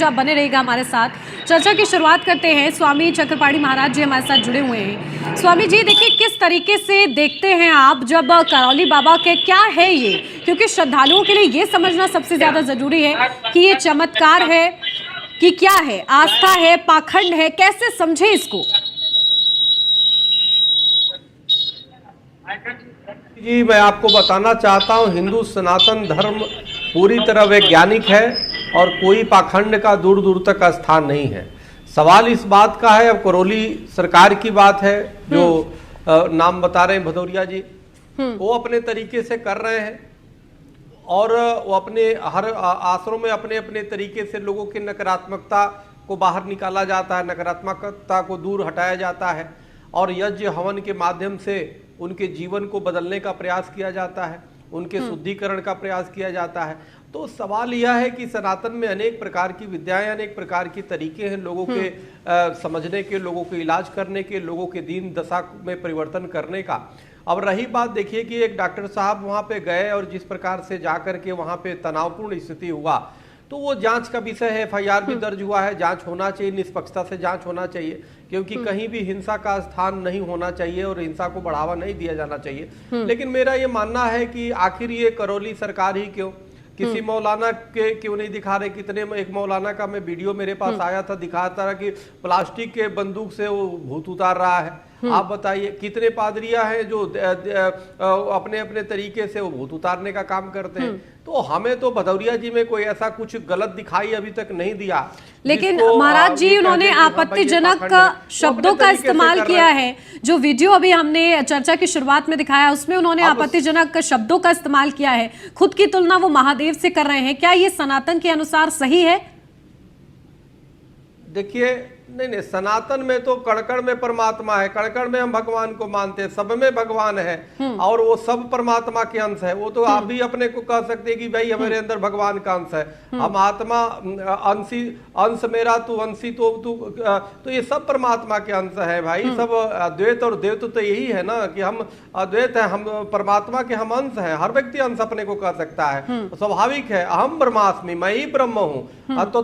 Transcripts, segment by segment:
आप बने रहेगा हमारे साथ। चर्चा की शुरुआत करते हैं। स्वामी चक्रपाणी महाराज जी हमारे साथ जुड़े हुए हैं। स्वामी जी देखिए, किस तरीके से देखते हैं आप जब करौली बाबा के क्या है ये, क्योंकि श्रद्धालुओं के लिए ये समझना सबसे ज्यादा जरूरी है कि ये चमत्कार है कि क्या है, आस्था है, पाखंड है, कैसे समझे इसको। जी, मैं आपको बताना चाहता हूँ, हिंदू सनातन धर्म पूरी तरह वैज्ञानिक है और कोई पाखंड का दूर दूर तक स्थान नहीं है। सवाल इस बात का है, अब करौली सरकार की बात है, जो नाम बता रहे हैं भदौरिया जी, वो अपने तरीके से कर रहे हैं और वो अपने हर आश्रम में अपने अपने तरीके से लोगों की नकारात्मकता को बाहर निकाला जाता है, नकारात्मकता को दूर हटाया जाता है और यज्ञ हवन के माध्यम से उनके जीवन को बदलने का प्रयास किया जाता है, उनके शुद्धिकरण का प्रयास किया जाता है। तो सवाल यह है कि सनातन में अनेक प्रकार की विद्याएं, अनेक प्रकार के तरीके हैं लोगों के समझने के, लोगों के इलाज करने के, लोगों के दीन दशा में परिवर्तन करने का। अब रही बात, देखिए कि एक डॉक्टर साहब वहाँ पे गए और जिस प्रकार से जाकर के वहाँ पे तनावपूर्ण स्थिति हुआ, तो वो जांच का विषय है। एफआईआर भी दर्ज हुआ है, जांच होना चाहिए, निष्पक्षता से जांच होना चाहिए, क्योंकि कहीं भी हिंसा का स्थान नहीं होना चाहिए और हिंसा को बढ़ावा नहीं दिया जाना चाहिए। लेकिन मेरा ये मानना है कि आखिर ये करौली सरकार ही क्यों, किसी मौलाना के क्यों नहीं दिखा रहे। कितने, एक मौलाना का मैं वीडियो मेरे पास आया था, दिखाता रहा कि प्लास्टिक के बंदूक से वो भूत उतार रहा है। आप बताइए, कितने पादरियां हैं जो अपने अपने तरीके से वो भूत उतारने का काम करते हैं। तो हमें तो भदौरिया जी में कोई ऐसा कुछ गलत दिखाई अभी तक नहीं दिया। लेकिन महाराज जी उन्होंने आपत्तिजनक शब्दों का इस्तेमाल किया है। जो वीडियो अभी हमने चर्चा की शुरुआत में दिखाया उसमें उन्होंने आपत्तिजनक शब्दों का इस्तेमाल किया है। खुद की तुलना वो महादेव से कर रहे हैं। क्या ये सनातन के अनुसार सही है? देखिए, नहीं, सनातन में तो कण-कण में परमात्मा है, कण-कण में हम भगवान को मानते हैं, सब में भगवान है और वो सब परमात्मा के अंश है। वो तो आप भी अपने को कह सकते हैं कि भाई हमारे अंदर भगवान का अंश है, हम आत्मा अंश मेरा, तू अंशी, तो ये सब परमात्मा के अंश है भाई। सब अद्वैत और द्वैत तो यही है ना कि हम अद्वैत है, हम परमात्मा के हम अंश है। हर व्यक्ति अंश अपने को कह सकता है, स्वाभाविक है। अहम ब्रह्मास्मि, मैं ही ब्रह्म हूँ, तो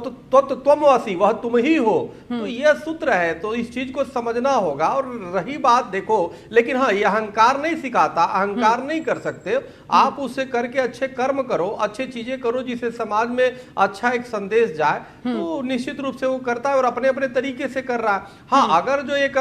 त्वमसि, वह तुम ही हो। तो यह सूत्र है, तो इस चीज को समझना होगा। और रही बात, देखो, लेकिन हाँ, ये अहंकार नहीं सिखाता, अहंकार नहीं कर सकते आप। उससे करके अच्छे कर्म करो, अच्छी चीजें करो जिससे समाज में अच्छा एक संदेश जाए, तो निश्चित रूप से वो करता है और अपने अपने तरीके से कर रहा है। हाँ, अगर जो एक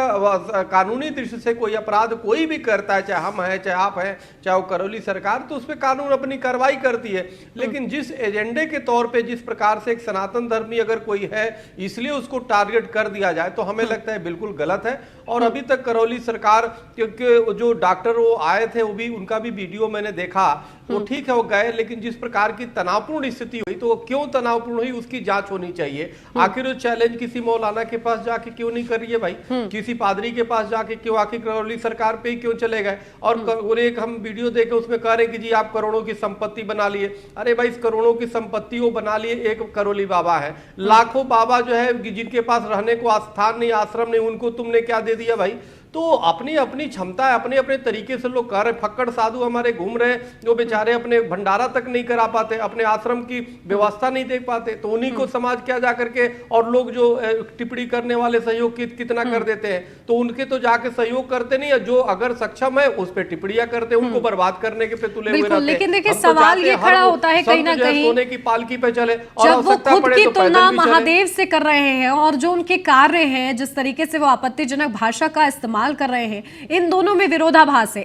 कानूनी दृष्टि से कोई अपराध कोई भी करता है, चाहे हम हैं, चाहे आप हैं, चाहे वो करौली सरकार, तो उस पर कानून अपनी कार्रवाई करती है। लेकिन जिस एजेंडे के तौर पे, जिस प्रकार से एक सनातन धर्मी अगर कोई है इसलिए उसको टारगेट कर दिया जाए, तो हमें लगता है बिल्कुल गलत है। और अभी तक करौली सरकार, क्योंकि जो डॉक्टर वो आए थे, वो भी, उनका भी वीडियो मैंने देखा, वो ठीक है, वो गए, लेकिन जिस प्रकार की तनावपूर्ण स्थिति हुई, तो वो क्यों तनावपूर्ण हुई उसकी जांच होनी चाहिए। आखिर वो चैलेंज किसी मौलाना के पास जाके क्यों नहीं कर रही है भाई, किसी पादरी के पास जाके क्यों, आखिर करौली सरकार पे ही क्यों चले गए। और एक हम वीडियो देखे, उसमें कह रहे कि जी आप करोड़ों की संपत्ति बना लिए। अरे भाई, इस करोड़ों की संपत्ति वो बना लिए एक करौली बाबा है, लाखों बाबा जो है जिनके पास रहने को स्थान नहीं, आश्रम नहीं, उनको तुमने क्या दे दिया भाई। तो अपनी अपनी क्षमता है, अपने अपने तरीके से लोग कर रहे। फक्कड़ साधु हमारे घूम रहे, जो बेचारे अपने भंडारा तक नहीं करा पाते, अपने आश्रम की व्यवस्था नहीं देख पाते, तो उन्हीं को समाज क्या जा करके, और लोग जो टिप्पणी करने वाले सहयोग कितना कर देते हैं, तो उनके तो जाके सहयोग करते नहीं है। जो अगर सक्षम है उस पर टिप्पणियां करते हैं, उनको बर्बाद करने के पे तुले हुए रहते हैं। लेकिन देखिए, सवाल ये खड़ा होता है कहीं ना कहीं, सोने की पालकी पे चले और जब वो खुद की तुलना महादेव से कर रहे हैं और जो उनके कार्य हैं, जिस तरीके से वो आपत्तिजनक भाषा का इस्तेमाल कर रहे हैं, इन दोनों में विरोधाभास है।